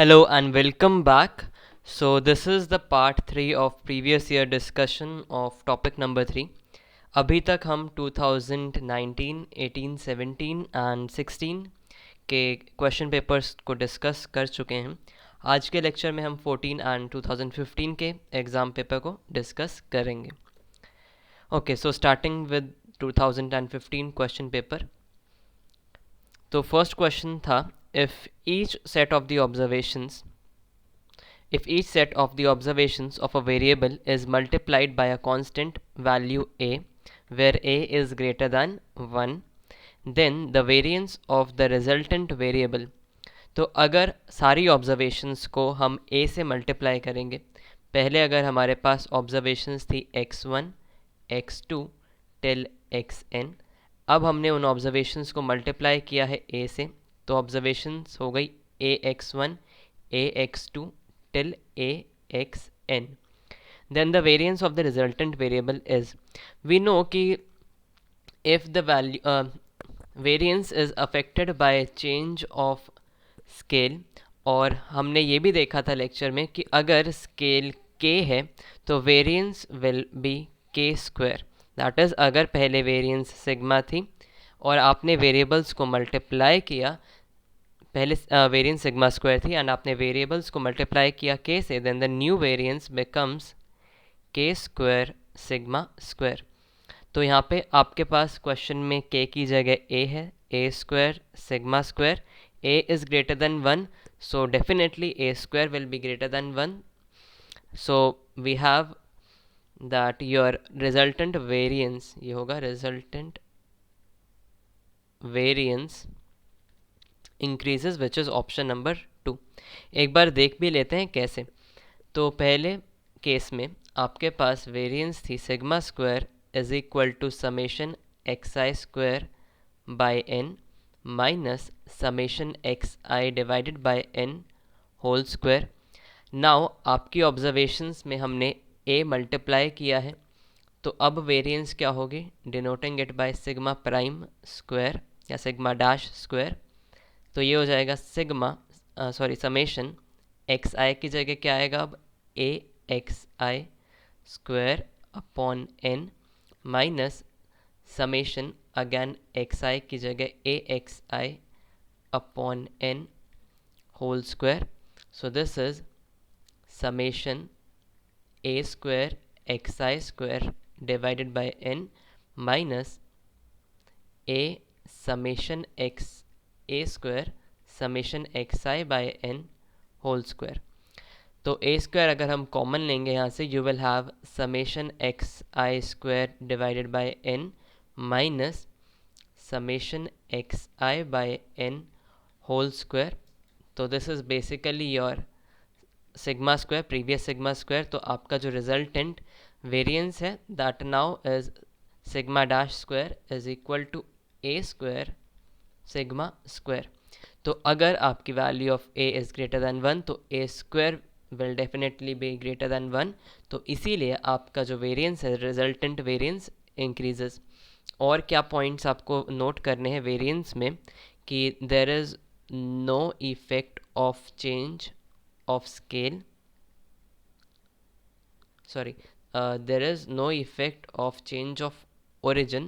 Hello and welcome back. So this is the part 3 of previous year discussion of topic number 3. अभी तक हम 2019, 18, 17 and 16 के question papers को discuss कर चुके हैं. आज के लेक्चर में हम 14 एंड 2015 के एग्ज़ाम पेपर को डिस्कस करेंगे. Okay, so starting with 2015 question paper. तो फर्स्ट क्वेश्चन था if each set of the observations if each set of the observations of a variable is multiplied by a constant value a where a is greater than 1 then the variance of the resultant variable. तो अगर सारी observations को हम a से multiply करेंगे, पहले अगर हमारे पास ऑब्जर्वेशंस थी x1 x2 टिल xn, अब हमने उन ऑब्जर्वेशंस को मल्टीप्लाई किया है a से, तो ऑब्जर्वेशंस हो गई ax1 ax2 till axn. Then the variance of the resultant variable is, we know कि if the value variance is affected by change of scale, और हमने ये भी देखा था लेक्चर में कि अगर स्केल k है तो variance will be k square. That is अगर पहले वेरिएंस सिग्मा थी और आपने वेरिएबल्स को मल्टीप्लाई किया, पहले वेरिएंस सिग्मा स्क्वायर थी एंड आपने वेरिएबल्स को मल्टीप्लाई किया k से, then the new variance becomes k square sigma square. तो यहाँ पे आपके पास क्वेश्चन में k की जगह a है, a square sigma square. a is greater than 1, so definitely a square will be greater than 1. So we have that your resultant variance, ये होगा resultant variance increases, which is option number 2. एक बार देख भी लेते हैं कैसे. तो पहले केस में आपके पास वेरिएंस थी sigma square is equal to summation x i square by n minus summation x i divided by n whole square. Now आपकी ऑब्जर्वेशंस में हमने a मल्टीप्लाई किया है, तो अब वेरिएंस क्या होगी, denoting it by sigma prime square या सिग्मा डैश स्क्वायर. तो ये हो जाएगा सिग्मा समेशन एक्स आई की जगह क्या आएगा, अब a x i square upon n minus summation again x i की जगह a x i upon n whole square. So this is summation a square xi square divided by n minus a summation x a square summation xi by n whole square. तो a square अगर हम common लेंगे यहाँ से, you will have summation xi square divided by n minus summation xi by n whole square. तो this is basically your sigma square, previous sigma square. तो आपका जो रिजल्टेंट वेरिएंस है that now is sigma dash square is equal to a square sigma square. तो अगर आपकी value of a is greater than 1 तो a square will definitely be greater than 1. तो इसीलिए आपका जो वेरिएंस है रिजल्टेंट वेरिएंस इंक्रीजेस. और क्या पॉइंट्स आपको नोट करने हैं वेरिएंस में कि there is no effect of change of scale, there is no effect of change of origin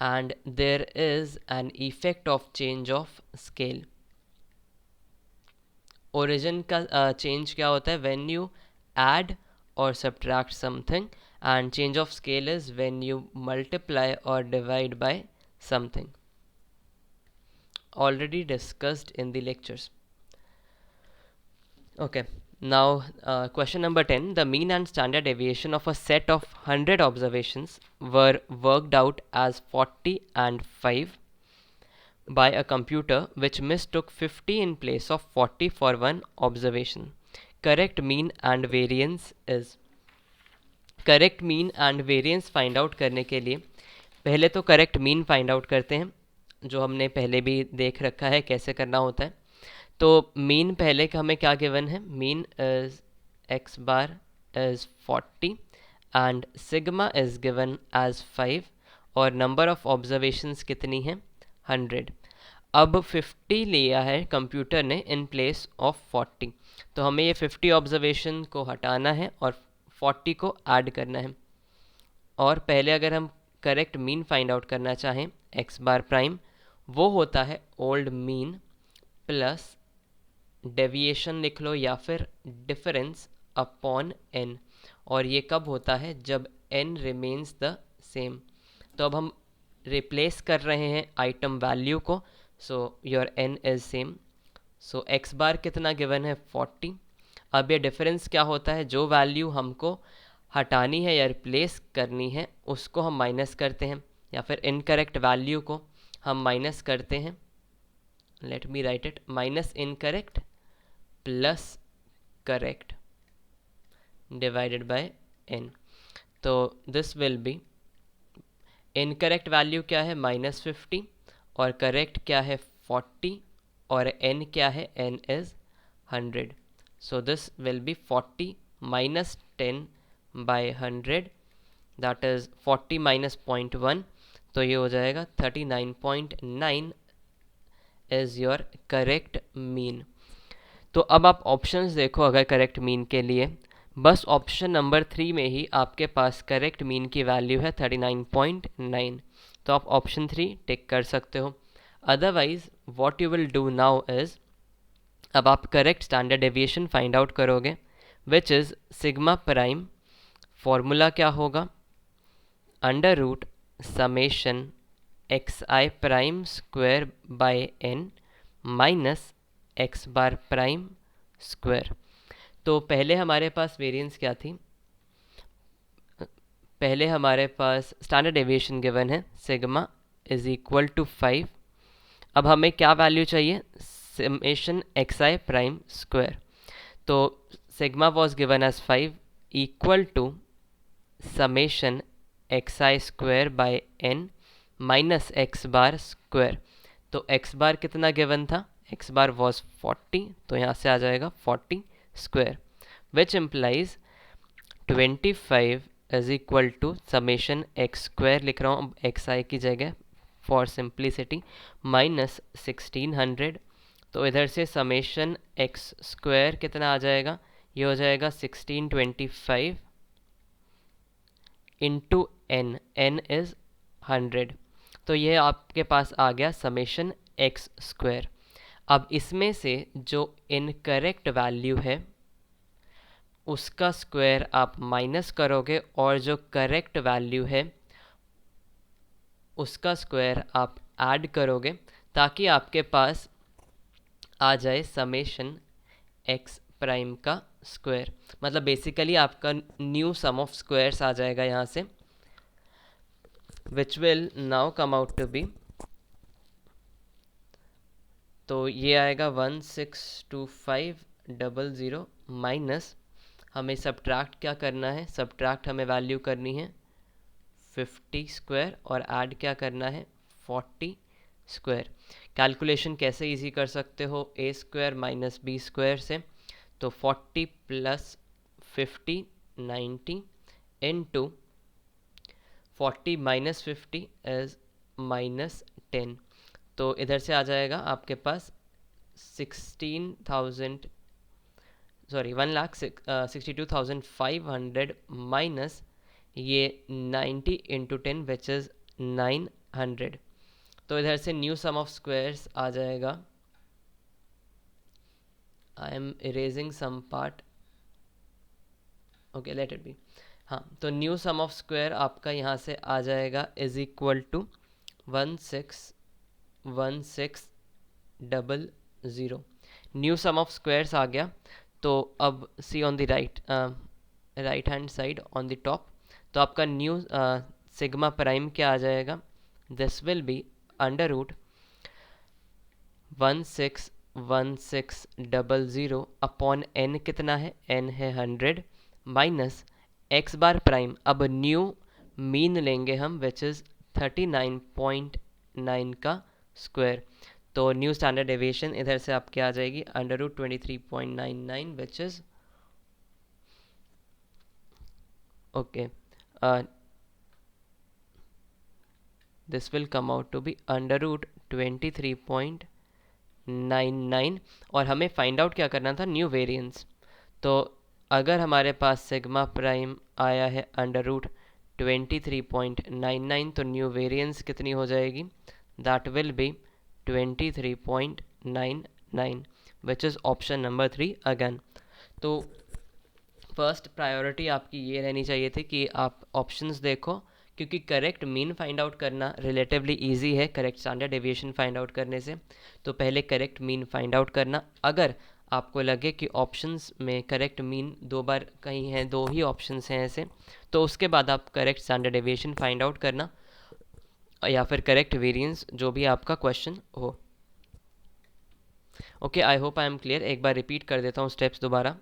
and there is an effect of change of scale. origin का change क्या होता है, when you add or subtract something, and change of scale is when you multiply or divide by something, already discussed in the lectures. Okay, now question number 10. The mean and standard deviation of a set of 100 observations were worked out as 40 and 5 by a computer which mistook 50 in place of 40 for one observation. Correct mean and variance is. Correct mean and variance find out करने के लिए पहले तो correct mean find out करते हैं, जो हमने पहले भी देख रखा है कैसे करना होता है. तो मीन पहले का हमें क्या गिवन है, mean is x bar is 40 and sigma is given as 5 और नंबर ऑफ ऑब्जर्वेशंस कितनी है 100. अब 50 लिया है कंप्यूटर ने इन प्लेस ऑफ 40, तो हमें ये 50 ऑब्जर्वेशन को हटाना है और 40 को ऐड करना है। और पहले अगर हम करेक्ट मीन फाइंड आउट करना चाहें एक्स बार प्राइम, वो होता है ओल्ड मीन प्लस डेविएशन लिख लो या फिर डिफरेंस अपॉन एन। और ये कब होता है? जब एन रिमेन्स द सेम। तो अब हम रिप्लेस कर रहे हैं आइटम वैल्यू को, so your n is same. So x bar कितना गिवन है? 40। अब ये डिफरेंस क्या होता है? जो वैल्यू हमको हटानी है या रिप्लेस करनी है उसको हम माइनस करते हैं, या फिर इनकरेक्ट वैल्यू को हम माइनस करते हैं। Let me right it, minus incorrect plus correct divided by n। तो this will B, incorrect value क्या है? -50, और करेक्ट क्या है? 40, और n क्या है? n is 100। So this will be 40 minus 10 by 100, that is 40 minus 0.1, तो ये हो जाएगा 39.9 इज योर करेक्ट मीन। तो अब आप ऑप्शंस देखो, अगर करेक्ट मीन के लिए बस ऑप्शन नंबर 3 में ही आपके पास करेक्ट मीन की वैल्यू है 39.9, तो आप ऑप्शन 3 टिक कर सकते हो। Otherwise what you will do now is, अब आप correct standard deviation find out करोगे, which is sigma prime. Formula क्या होगा? Under root summation x i prime square by n minus x bar prime square. तो पहले हमारे पास variance क्या थी? पहले हमारे पास स्टैंडर्ड डेविएशन गिवन है सिग्मा इज इक्वल टू 5। अब हमें क्या वैल्यू चाहिए? Summation x i prime square. तो sigma was given as 5 equal to summation x i square by n minus x bar square. तो एक्स बार कितना given था? X bar was 40, तो यहाँ से आ जाएगा 40 square, which implies 25 is equal to summation x square, लिख रहा हूँ एक्स आई की जगह फॉर सिंप्लिसिटी, माइनस 1600। तो इधर से समेशन एक्स स्क्वायर कितना आ जाएगा? ये हो जाएगा 1625 इंटू एन, एन इज़ 100। तो ये आपके पास आ गया समेशन एक्स स्क्वायर। अब इसमें से जो इनकरेक्ट वैल्यू है उसका स्क्वायर आप माइनस करोगे, और जो करेक्ट वैल्यू है उसका स्क्वायर आप ऐड करोगे, ताकि आपके पास आ जाए समेशन एक्स प्राइम का स्क्वायर। मतलब बेसिकली आपका न्यू सम ऑफ स्क्वायर्स आ जाएगा यहाँ से, which will now come out to be, तो ये आएगा 162500 माइनस, हमें सब्ट्रैक्ट क्या करना है? सब्ट्रैक्ट हमें वैल्यू करनी है 50 स्क्वायर, और ऐड क्या करना है? 40 स्क्वायर। कैलकुलेशन कैसे इजी कर सकते हो? ए स्क्वायर माइनस बी स्क्वायर से, तो 40 plus 50 90 into 40 minus 50 is minus 10। तो इधर से आ जाएगा आपके पास 16,000, सॉरी 1,62,500 माइनस ये 90 इंटू 10 विच इज़ 900। तो इधर से न्यू सम ऑफ स्क्वायर्स आ जाएगा, I am erasing some part, okay let it be. हाँ, तो न्यू सम ऑफ स्क्वायर आपका यहाँ से आ जाएगा is equal to 161600। New sum of squares आ गया। तो अब see on the right hand side on the top, तो आपका न्यू सिग्मा प्राइम क्या आ जाएगा? This will be under root 161600 upon n कितना है? एन है 100 माइनस एक्स बार प्राइम। अब न्यू मीन लेंगे हम, विच इज़ 39.9 का स्क्वायर। तो न्यू स्टैंडर्ड डेविएशन इधर से आपके आ जाएगी under root 23.99 which is okay, this will come out to be under root 23.99 और हमें फाइंड आउट क्या करना था, न्यू वेरिएंस। तो अगर हमारे पास सिग्मा प्राइम आया है अंडर रूट 23.99 तो न्यू वेरिएंस कितनी हो जाएगी, that will be 23.99 which is option number 3 again. तो फर्स्ट प्रायोरिटी आपकी ये रहनी चाहिए थी कि आप ऑप्शंस देखो, क्योंकि करेक्ट मीन फाइंड आउट करना रिलेटिवली इजी है correct standard deviation find out करने से। तो पहले करेक्ट मीन फाइंड आउट करना, अगर आपको लगे कि ऑप्शंस में करेक्ट मीन 2 बार कहीं है, 2 ही ऑप्शंस हैं ऐसे, तो उसके बाद आप correct standard deviation find out करना या फिर करेक्ट वेरिएंस, जो भी आपका क्वेश्चन हो। Okay, I hope I am clear. एक बार रिपीट कर देता हूँ स्टेप्स दोबारा।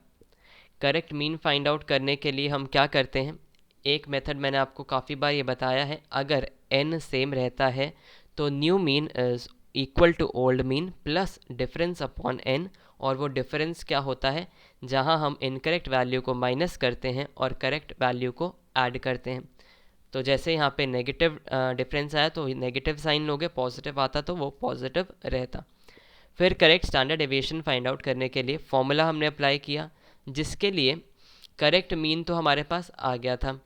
करेक्ट मीन फाइंड आउट करने के लिए हम क्या करते हैं, एक मेथड मैंने आपको काफ़ी बार ये बताया है, अगर n सेम रहता है तो new mean is equal to old mean plus difference upon n, और वो डिफरेंस क्या होता है, जहाँ हम इनकरेक्ट वैल्यू को माइनस करते हैं और करेक्ट वैल्यू को ऐड करते हैं। तो जैसे यहाँ पे नेगेटिव डिफरेंस आया तो नेगेटिव साइन लोगे, पॉजिटिव आता तो वो पॉजिटिव रहता। फिर correct standard deviation find out करने के लिए फॉर्मूला हमने अप्लाई किया, जिसके लिए करेक्ट मीन तो हमारे पास आ गया था,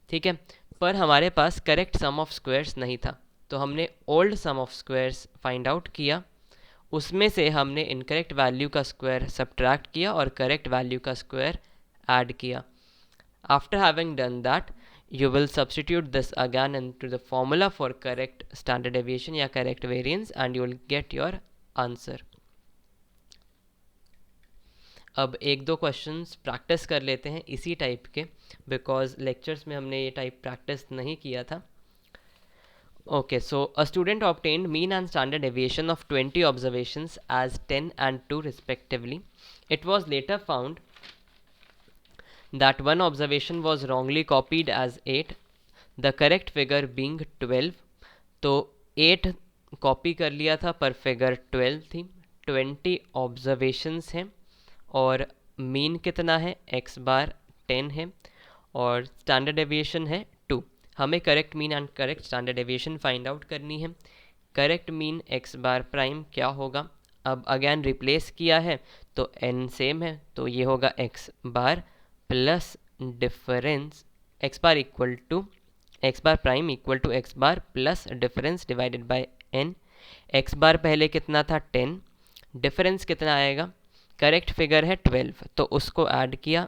ठीक है, पर हमारे पास करेक्ट सम ऑफ स्क्वायर्स नहीं था। तो हमने old sum of squares find out किया, उसमें से हमने इनकरेक्ट वैल्यू का स्क्वायर सब्ट्रैक्ट किया और करेक्ट वैल्यू का स्क्वायर ऐड किया। After having done that, you will substitute this again into the formula for correct standard deviation या correct variance and you will get your answer। अब एक दो questions practice कर लेते हैं इसी टाइप के, बिकॉज लेक्चर्स में हमने ये टाइप प्रैक्टिस नहीं किया था। Okay, so a student obtained mean and standard deviation of 20 observations as 10 and 2 respectively. It was later found that one observation was wrongly copied as 8, the correct figure being 12। तो 8 copy कर लिया था पर figure 12 थी। 20 observations हैं और mean कितना है, x बार 10 है और स्टैंडर्ड डेविएशन है 2। हमें correct mean and correct standard deviation find out करनी है। Correct mean x bar prime क्या होगा, अब अगेन रिप्लेस किया है तो n सेम है, तो ये होगा x bar plus difference x bar equal to x bar prime equal to x bar plus difference divided by n। x bar पहले कितना था 10, डिफरेंस कितना आएगा, करेक्ट फिगर है 12 तो उसको ऐड किया,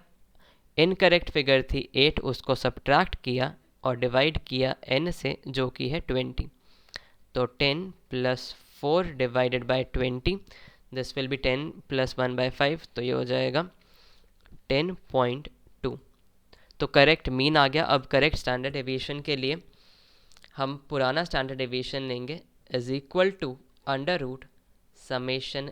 इनकरेक्ट फिगर थी 8 उसको सब्ट्रैक्ट किया और डिवाइड किया n से जो कि है 20। तो 10 plus 4 divided by 20, this will be 10 plus 1 by 5, तो ये हो जाएगा 10.2। तो करेक्ट मीन आ गया। अब करेक्ट स्टैंडर्ड डेविएशन के लिए हम पुराना स्टैंडर्ड डेविएशन लेंगे, is equal to under root summation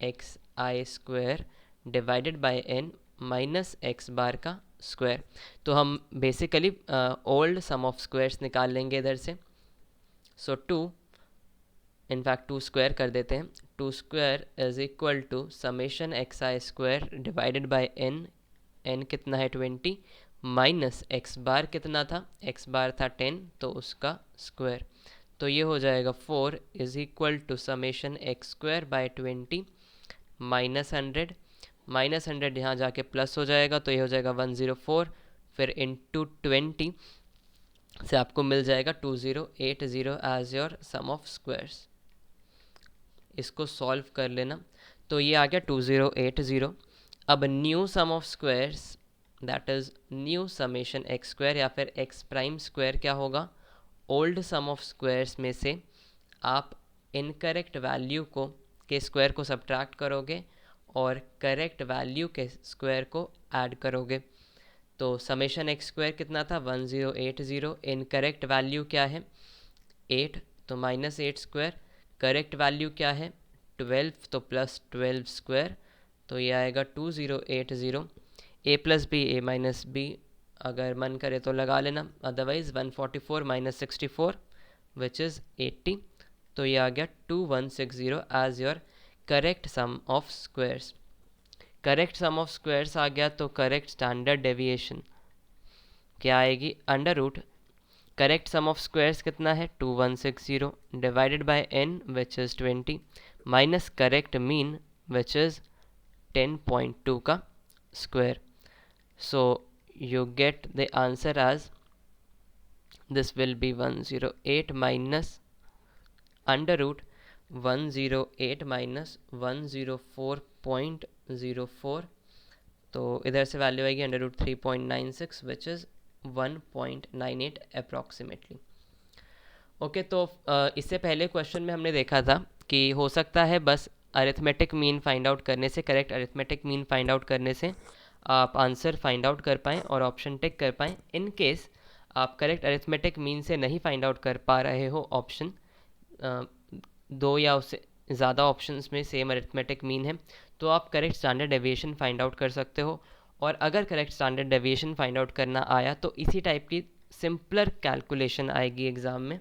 x i square divided by n minus x bar का स्क्वायर। तो हम basically old sum of squares निकाल लेंगे इधर से। सो 2 इनफैक्ट 2 स्क्वायर कर देते हैं, 2 square is equal to summation x i square divided by n, n कितना है 20 माइनस एक्स बार कितना था, एक्स बार था 10 तो उसका स्क्वायर। तो ये हो जाएगा 4 is equal to summation x square by 20 minus 100, minus 100 यहाँ जाके प्लस हो जाएगा तो ये हो जाएगा 104, फिर इंटू 20 से आपको मिल जाएगा 2080 as your sum of squares. इसको सॉल्व कर लेना, तो ये आ गया 2080। अब new sum of squares that is new summation x square या फिर एक्स प्राइम स्क्वायर क्या होगा, ओल्ड सम ऑफ स्क्वायर्स में से आप इनकरेक्ट वैल्यू को के स्क्वायर को सब्ट्रैक्ट करोगे और करेक्ट वैल्यू के स्क्वायर को ऐड करोगे। तो समेशन एक्स स्क्वायर कितना था 1080, इनकरेक्ट वैल्यू क्या है 8 तो माइनस 8 स्क्वायर, करेक्ट वैल्यू क्या है 12 तो प्लस 12 स्क्वायर, तो ये आएगा 2080। ए प्लस बी ए माइनस बी अगर मन करे तो लगा लेना, अदरवाइज 144 माइनस 64 विच इज़ 80, तो ये आ गया 2160 as your correct sum of squares. Correct sum of squares आ गया तो करेक्ट स्टैंडर्ड डेविएशन क्या आएगी, under root correct sum of squares कितना है 2160 divided by n which is 20 minus correct mean which is 10.2 का square. So you get the answer as this will be 108 minus under root 108 minus 104.04. तो इधर से value आएगी under root 3.96 which is 1.98 approximately. Okay, तो इससे पहले question में हमने देखा था कि हो सकता है बस अरिथमेटिक मीन फाइंड आउट करने से, correct arithmetic mean find out करने से आप आंसर फाइंड आउट कर पाएँ और ऑप्शन टिक कर पाएँ. इन केस आप करेक्ट अरिथमेटिक मीन से नहीं फाइंड आउट कर पा रहे हो ऑप्शन, दो या उससे ज़्यादा ऑप्शंस में सेम अरिथमेटिक मीन है, तो आप correct standard deviation find out कर सकते हो. और अगर correct standard deviation find out करना आया तो इसी टाइप की सिंपलर कैलकुलेशन आएगी एग्ज़ाम में,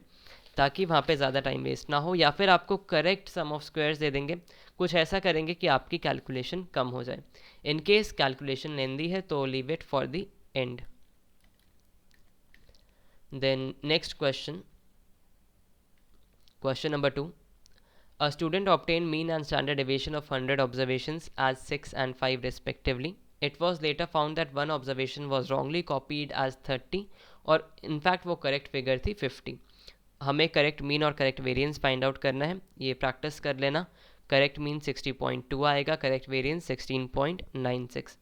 ताकि वहाँ पे ज़्यादा टाइम वेस्ट ना हो, या फिर आपको करेक्ट सम ऑफ स्क्वायर्स दे देंगे, कुछ ऐसा करेंगे कि आपकी कैलकुलेशन कम हो जाए. इन केस कैलकुलेशन लेंदी है तो leave it for the end. Then next question, question number 2. A student obtained mean and standard deviation of 100 observations as 6 and 5 respectively. It was later found that one observation was wrongly copied as 30 और in fact वो correct figure थी 50. हमें correct mean और correct variance find out करना है, ये practice कर लेना. correct mean 60.2 आएगा, correct variance 16.96.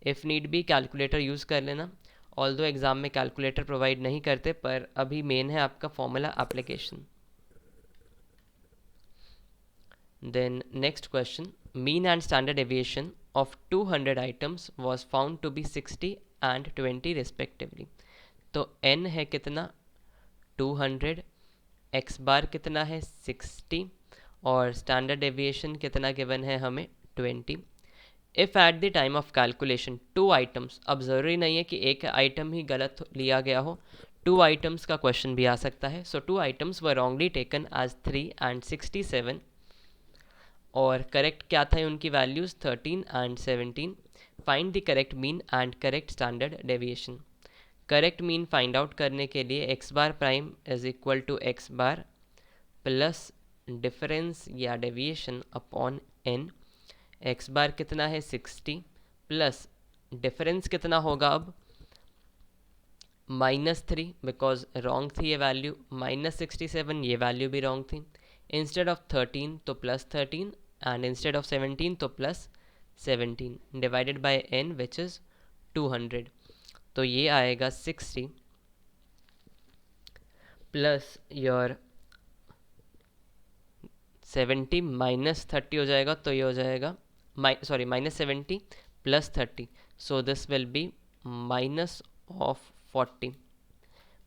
if need be calculator use कर लेना. although एग्ज़ाम में calculator provide नहीं करते, पर अभी मेन है आपका formula application. Then next question, mean and standard deviation of 200 items was found to be 60 and 20 respectively. तो n है कितना 200, x बार कितना है 60 और standard deviation कितना गिवन है हमें 20. If at the time of calculation two items, अब ज़रूरी नहीं है कि एक आइटम ही गलत लिया गया हो, 2 items का क्वेश्चन भी आ सकता है. So 2 items were wrongly taken as 3 and 67 और करेक्ट क्या था उनकी values 13 and 17. Find the correct mean and correct standard deviation. Correct mean find out करने के लिए x bar prime is equal to x bar plus difference या deviation upon n. X bar कितना है 60 प्लस डिफरेंस कितना होगा अब -3 because wrong थी ये वैल्यू, -67 ये वैल्यू भी रॉन्ग थी. इंस्टेड ऑफ 13 तो +13 एंड इंस्टेड ऑफ 17 तो +17 divided by n which is 200. तो ये आएगा 60 प्लस योर 70 -30 हो जाएगा, तो ये हो जाएगा -70 plus 30. So this will B minus of 40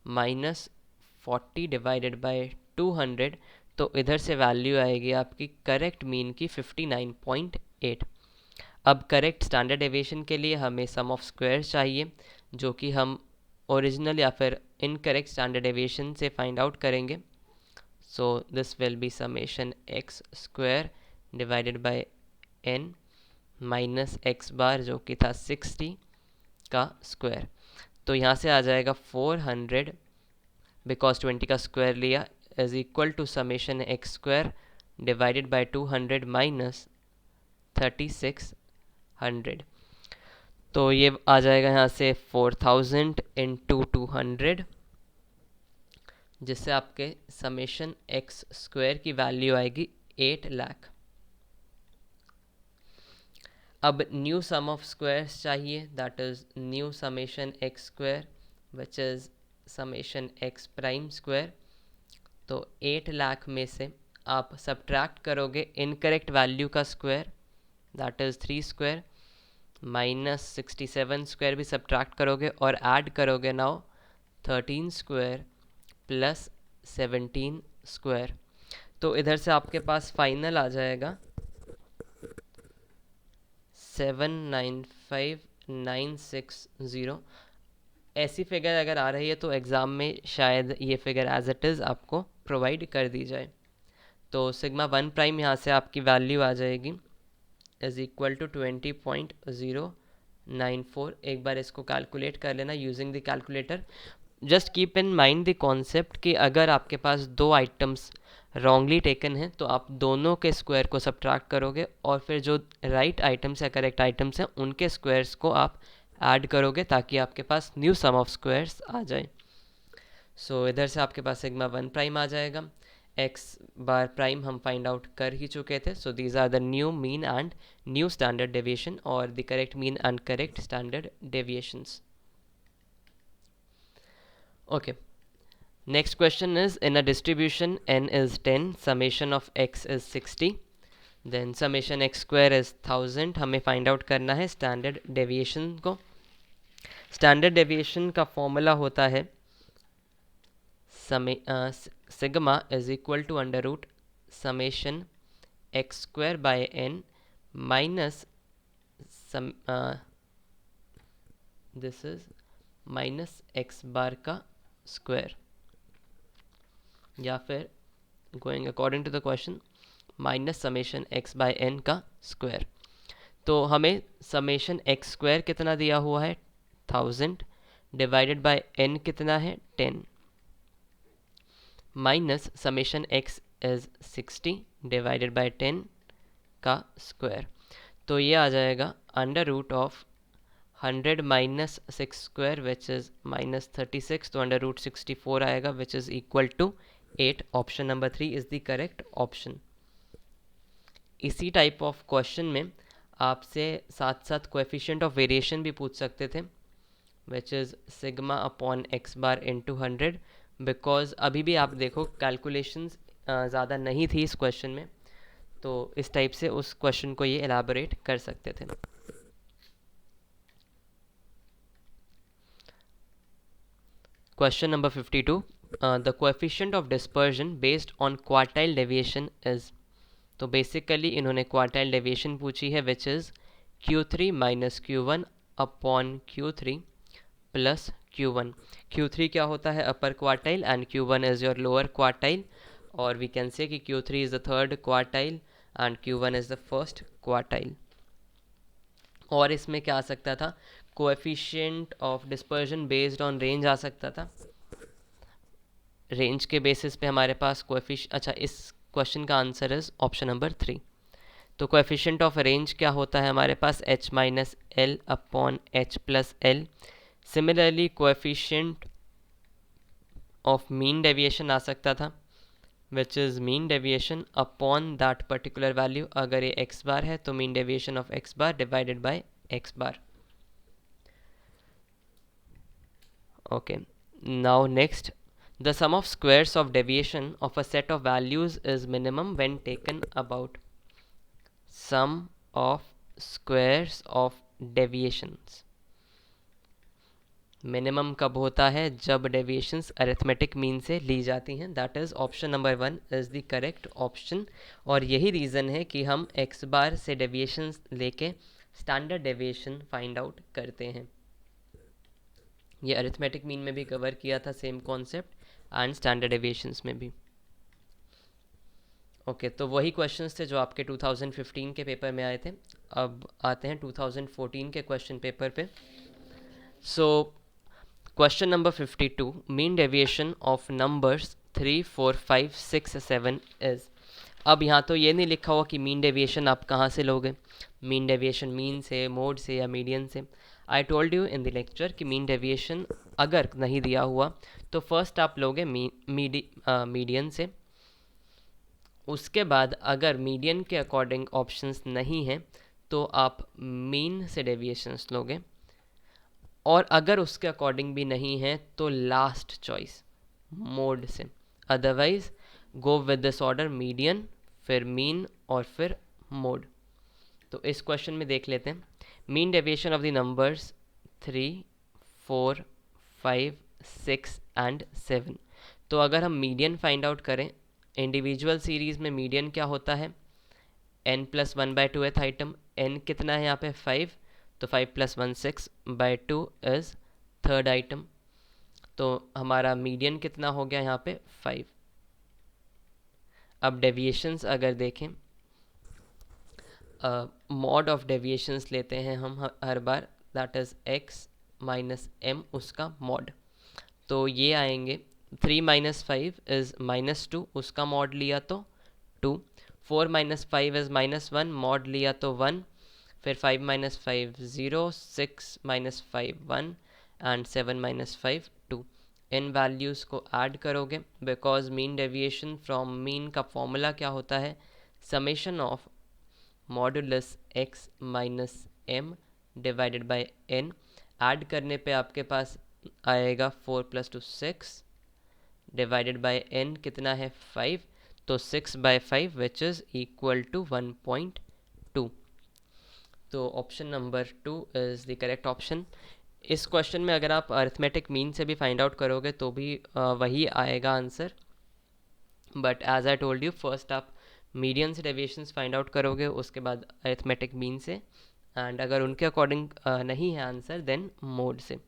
-40 divided by 200. तो इधर से वैल्यू आएगी आपकी करेक्ट मीन की 59.8. अब करेक्ट स्टैंडर्ड डेविएशन के लिए हमें सम ऑफ स्क्वायर्स चाहिए, जो कि हम ओरिजिनल या फिर इनकरेक्ट स्टैंडर्ड डेविएशन से फाइंड आउट करेंगे. So this will be summation x square divided by n minus x bar जो कि था 60 का स्क्वायर. तो यहाँ से आ जाएगा 400 बिकॉज 20 का स्क्वायर लिया is equal to summation x square divided by 200 minus 3600. तो ये आ जाएगा यहाँ से 4000 इंटू 200, जिससे आपके समेशन x स्क्वायर की वैल्यू आएगी 8 लाख. अब न्यू सम ऑफ स्क्वायर्स चाहिए, that is new summation x square which is summation x prime square. तो 8 लाख में से आप सब्ट्रैक्ट करोगे इनकरेक्ट वैल्यू का square, that is 3 square, minus 67 square भी सब्ट्रैक्ट करोगे और ऐड करोगे नाउ 13 स्क्वायर प्लस 17 स्क्वायर. तो इधर से आपके पास फाइनल आ जाएगा 795960. ऐसी फिगर अगर आ रही है तो एग्ज़ाम में शायद ये फिगर एज इट इज़ आपको प्रोवाइड कर दी जाए. तो सिग्मा 1 प्राइम यहाँ से आपकी वैल्यू आ जाएगी इज़ इक्वल टू 20.094. एक बार इसको कैलकुलेट कर लेना using the calculator. Just keep in mind the concept कि अगर आपके पास दो आइटम्स रॉन्गली टेकन है तो आप दोनों के स्क्वायर को सब्ट्रैक्ट करोगे और फिर जो राइट आइटम्स या करेक्ट आइटम्स हैं उनके स्क्वायर्स को आप ऐड करोगे ताकि आपके पास न्यू सम ऑफ स्क्वायर्स आ जाए। सो इधर से आपके पास सिग्मा 1 प्राइम आ जाएगा। एक्स बार प्राइम हम फाइंड आउट कर ही चुके थे। So these are the new mean and new standard deviation और the correct mean and correct standard deviations. Okay. Next question is, in a distribution n is 10, summation of x is 60, then summation x square is 1000। हमें find out करना है standard deviation को। standard deviation का formula होता है sigma is equal to under root summation x square by n minus this is minus x bar का square, या फिर going according to the question minus summation x by n का square. तो हमें summation x square कितना दिया हुआ है 1000 डिवाइडेड बाय एन कितना है 10 minus summation x is 60 divided by 10 का स्क्वायर। तो ये आ जाएगा under root of 100 minus 6 square which is minus 36। तो अंडर रूट 64 आएगा which is equal to 8। Option number 3 is the correct option. इसी टाइप ऑफ क्वेश्चन में आपसे साथ साथ कोएफिशिएंट ऑफ वेरिएशन भी पूछ सकते थे विच is sigma upon x bar into 100। Because अभी भी आप देखो कैलकुलेशंस ज़्यादा नहीं थी इस क्वेश्चन में, तो इस टाइप से उस क्वेश्चन को ये एलाबोरेट कर सकते थे। Question number 52. The coefficient of dispersion based on quartile deviation is, तो बेसिकली इन्होंने क्वार्टाइल डेविएशन पूछी है which is Q3 minus Q1 upon Q3 plus Q1। Q3 क्या होता है upper quartile and Q1 is your lower quartile, और we can say कि Q3 is the third quartile and Q1 is the first quartile. और इसमें क्या आ सकता था, coefficient of dispersion based on range आ सकता था। रेंज के बेसिस पे हमारे पास अच्छा इस क्वेश्चन का आंसर इज ऑप्शन नंबर 3। तो कोएफिशिएंट ऑफ रेंज क्या होता है हमारे पास h minus l upon h plus l. Similarly coefficient of mean deviation आ सकता था which is mean deviation upon that particular value. अगर ये x बार है तो mean deviation of x bar divided by x bar. Okay, now next, the sum of squares of deviation of a set of values is minimum when taken about। sum of squares of deviations minimum कब होता है, जब deviations arithmetic mean से ली जाती हैं। That is option number 1 is the correct option. और यही reason है कि हम एक्स बार से डेविएशंस लेके स्टैंडर्ड डेविएशन फाइंड आउट करते हैं। ये अरिथमेटिक मीन में भी कवर किया था same concept and standard deviations में भी। ओके, तो वही क्वेश्चंस थे जो आपके 2015 के पेपर में आए थे। अब आते हैं 2014 के क्वेश्चन पेपर पे। So question number 52, mean deviation of numbers 3, 4, 5, 6, 7 is. अब यहाँ तो ये नहीं लिखा हुआ कि मीन डेविएशन आप कहाँ से लोगे, मीन डेविएशन मीन से, मोड से या मीडियन से। आई told you in the lecture कि मीन डेविएशन अगर नहीं दिया हुआ तो फर्स्ट आप लोगे मीडियन से। उसके बाद अगर मीडियन के अकॉर्डिंग ऑप्शंस नहीं हैं तो आप मीन से डेविएशंस लोगे, और अगर उसके अकॉर्डिंग भी नहीं है तो लास्ट चॉइस मोड से। Otherwise go with this order, median फिर मीन और फिर मोड। तो इस क्वेश्चन में देख लेते हैं mean deviation of the numbers 3, 4, 5, 6 and 7। तो अगर हम मीडियन फाइंड आउट करें, इंडिविजुअल सीरीज़ में मीडियन क्या होता है, n plus 1/2th item, n कितना है यहाँ पे 5, तो 5 प्लस 1 6/2 इज़ थर्ड आइटम। तो हमारा मीडियन कितना हो गया यहाँ पे 5। अब डेविएशंस अगर देखें, मॉड ऑफ डेविएशंस लेते हैं हम हर बार, that is x minus m उसका मॉड। तो ये आएंगे 3 माइनस 5 इज़ -2, उसका मॉड लिया तो 2, 4 माइनस 5 इज़ -1, मॉड लिया तो 1, फिर 5 minus 5 0, 6 minus 5 1 and 7 minus 5 2। In values को ऐड करोगे because mean deviation from mean का फॉर्मूला क्या होता है, summation of modulus x minus m divided by n। Add करने पे आपके पास आएगा 4 + 2 6 डिवाइडेड बाय n कितना है 5, तो 6/5 विच इज़ इक्वल टू 1.2। तो option number 2 is the correct option. इस क्वेश्चन में अगर आप अरिथमेटिक मीन से भी फाइंड आउट करोगे तो भी वही आएगा answer, but as I told you first आप मीडियन से डेविएशंस फाइंड आउट करोगे, उसके बाद अरिथमेटिक मीन से, एंड अगर उनके अकॉर्डिंग नहीं है आंसर देन मोड से।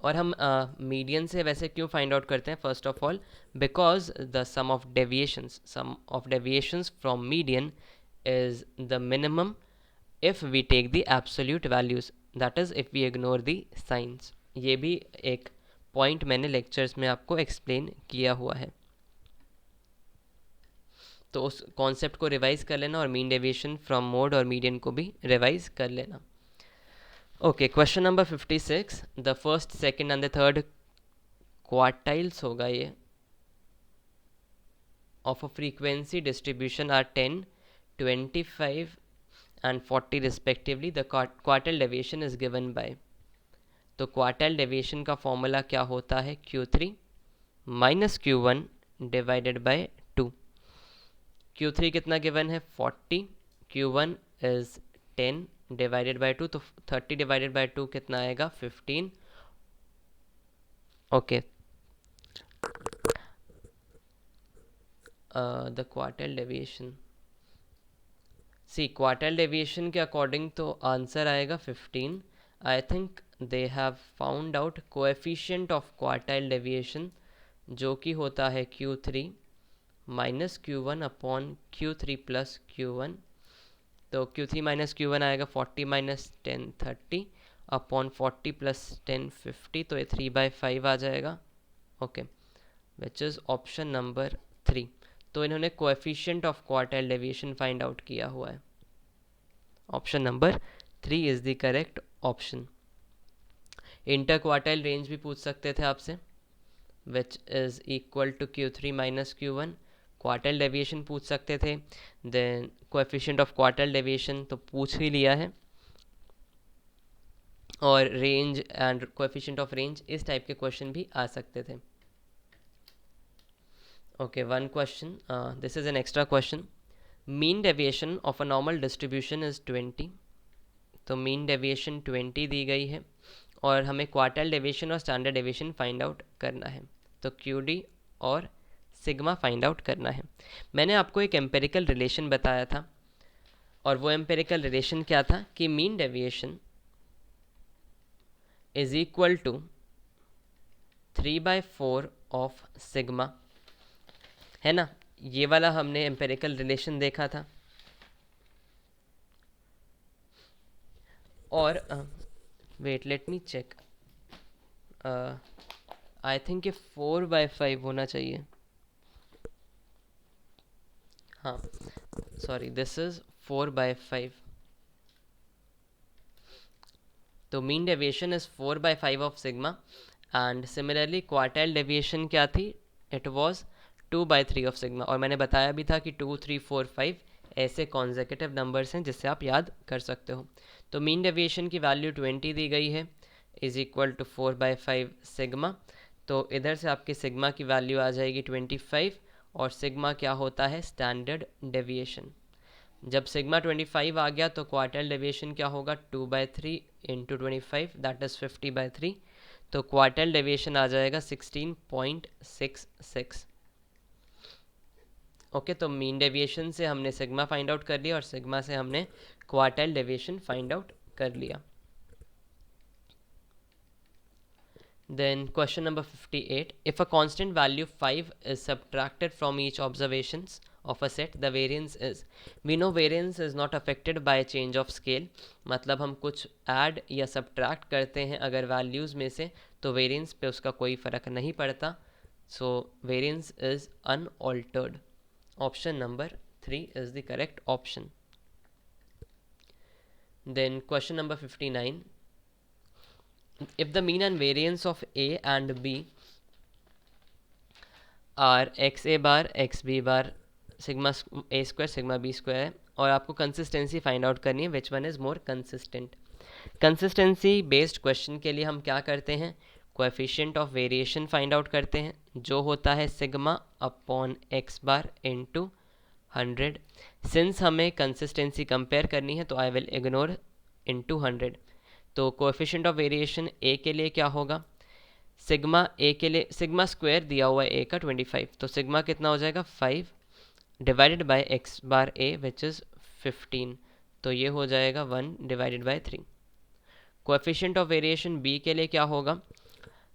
और हम मीडियन से वैसे क्यों फाइंड आउट करते हैं, first of all because the sum of deviations from median is the minimum if we take the absolute values, that is if we ignore the signs। ये भी एक पॉइंट मैंने लेक्चर्स में आपको एक्सप्लेन किया हुआ है, तो उस कॉन्सेप्ट को रिवाइज कर लेना और मीन डेविएशन फ्रॉम मोड और मीडियन को भी रिवाइज कर लेना। Okay, question number 56, the first second and the third quartiles होगा ये of a frequency distribution are 10, 25 and 40 respectively, the quartile deviation is given by। तो क्वार्टाइल डेविएशन का formula क्या होता है, Q3 minus Q1 divided by 2। Q3 कितना given है 40, Q1 is 10 divided by 2, तो 30 डिवाइडेड बाय 2 कितना आएगा 15। Okay, the quartile deviation, see quartile deviation के अकॉर्डिंग तो आंसर आएगा 15। I think they have found out coefficient of quartile deviation जो कि होता है Q3 minus Q1 upon Q3 plus Q1। तो Q3 माइनस Q1 आएगा 40 माइनस 10 30 अपॉन 40 प्लस 10 50, तो ये 3/5 आ जाएगा। Okay, which is option number 3। तो इन्होंने coefficient of quartile deviation find out किया हुआ है। Option number 3 is the correct option. Interquartile range भी पूछ सकते थे आपसे, which is equal to Q3 minus Q1। Quartile deviation पूछ सकते थे, then coefficient of quartile deviation तो पूछ ही लिया है, और range and coefficient of range इस टाइप के क्वेश्चन भी आ सकते थे। Okay, one question. This is an extra question. Mean deviation of a normal distribution is 20. तो मीन डेविएशन 20 दी गई है और हमें क्वार्टाइल डेविएशन और स्टैंडर्ड डेविएशन फाइंड आउट करना है, तो QD और सिग्मा फाइंड आउट करना है। मैंने आपको एक एम्पेरिकल रिलेशन बताया था, और वो एम्पेरिकल रिलेशन क्या था कि mean deviation is equal to 3/4 of sigma, है ना। ये वाला हमने एम्पेरिकल रिलेशन देखा था, और wait let me check, I think ये 4/5 होना चाहिए। हाँ, सॉरी, दिस इज 4/5। तो mean deviation is 4/5 of sigma, and similarly quartile deviation क्या थी, इट वाज 2/3 ऑफ सिग्मा। और मैंने बताया भी था कि 2 3 4 5 ऐसे कॉन्जेक्यूटिव नंबर्स हैं जिससे आप याद कर सकते हो। तो मीन डेविएशन की वैल्यू 20 दी गई है, इज इक्वल टू 4/5 सिग्मा। तो इधर से आपकी सिग्मा की वैल्यू आ जाएगी 25, और सिग्मा क्या होता है, स्टैंडर्ड डेविएशन। जब सिग्मा 25 आ गया तो क्वार्टाइल डेविएशन क्या होगा, 2/3 इंटू 25 दैट इज़ 50/3। तो क्वार्टाइल डेविएशन आ जाएगा 16.66। ओके, तो मीन डेविएशन से हमने सिग्मा फाइंड आउट कर लिया और सिग्मा से हमने क्वार्टाइल डेविएशन फाइंड आउट कर लिया। Then question number 58, if a constant value 5 is subtracted from each observations of a set, the variance is, we know variance is not affected by change of scale, मतलब हम कुछ add या subtract करते हैं अगर values में से तो वेरिएंस पे उसका कोई फ़र्क नहीं पड़ता. So variance is unaltered. Option number 3 is the correct option. Then question number 59. If the mean and variance of A and B are x A bar x B bar sigma A square sigma B square है और आपको consistency find out करनी है which one is more consistent. Consistency based question के लिए हम क्या करते हैं, coefficient of variation find out करते हैं जो होता है sigma upon x bar into 100. Since हमें कंसिस्टेंसी कंपेयर करनी है तो आई विल इग्नोर इनटू 100. तो कोएफिशिएंट ऑफ वेरिएशन ए के लिए क्या होगा, सिग्मा ए के लिए सिग्मा स्क्वायर दिया हुआ है ए का 25, तो सिग्मा कितना हो जाएगा 5 divided by x bar A which is 15, तो ये हो जाएगा 1 divided by 3. Coefficient of variation B के लिए क्या होगा,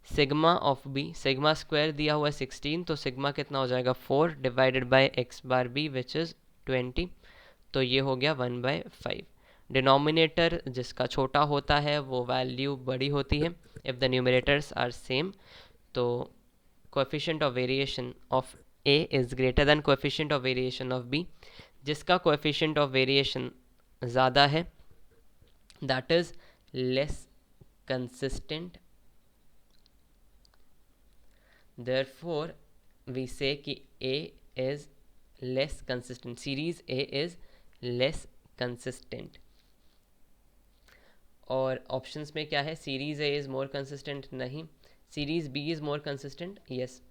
sigma of B sigma square दिया हुआ है 16, तो सिग्मा कितना हो जाएगा 4 divided by x bar B which is 20, तो ये हो गया 1/5. डिनोमिनेटर जिसका छोटा होता है वो वैल्यू बड़ी होती है if the numerators are same. तो coefficient of variation of a is greater than coefficient of variation of b. जिसका कोएफिशिएंट ऑफ वेरिएशन ज़्यादा है that is less consistent. Therefore we say कि a is less consistent, series a is less consistent. और options में क्या है, series a is more consistent, नहीं. Series b is more consistent, yes.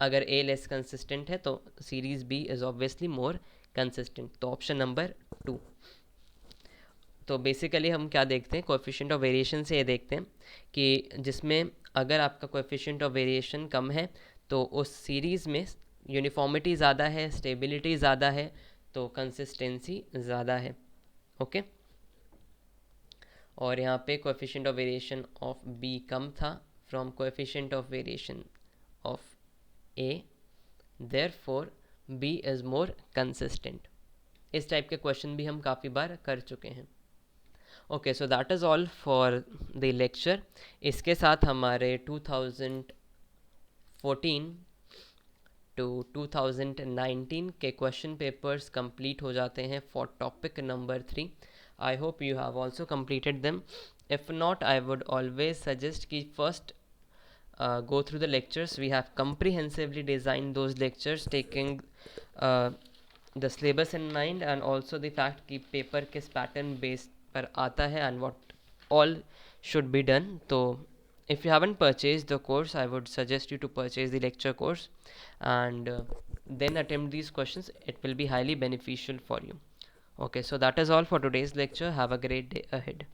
अगर a less consistent है तो series b is obviously more consistent, तो ऑप्शन नंबर 2. तो बेसिकली हम क्या देखते हैं, कोएफिशिएंट ऑफ वेरिएशन से ये देखते हैं कि जिसमें अगर आपका कोएफिशिएंट ऑफ वेरिएशन कम है तो उस सीरीज़ में यूनिफॉर्मिटी ज़्यादा है, स्टेबिलिटी ज़्यादा है, तो कंसिस्टेंसी ज़्यादा है. ओके और यहाँ पे coefficient of variation of b कम था from coefficient of variation of a, therefore b is more consistent. इस टाइप के क्वेश्चन भी हम काफ़ी बार कर चुके हैं. Okay so that is all for the lecture. इसके साथ हमारे 2014 टू 2019 के क्वेश्चन पेपर्स कंप्लीट हो जाते हैं for topic number 3. I hope you have also completed them. If not, I would always suggest कि first go through the lectures. We have comprehensively designed those lectures taking the syllabus in mind and also the fact कि paper किस pattern based पर आता है and what all should be done. So if you haven't purchased the course, I would suggest you to purchase the lecture course and then attempt these questions. It will be highly beneficial for you. Okay, so that is all for today's lecture. Have a great day ahead.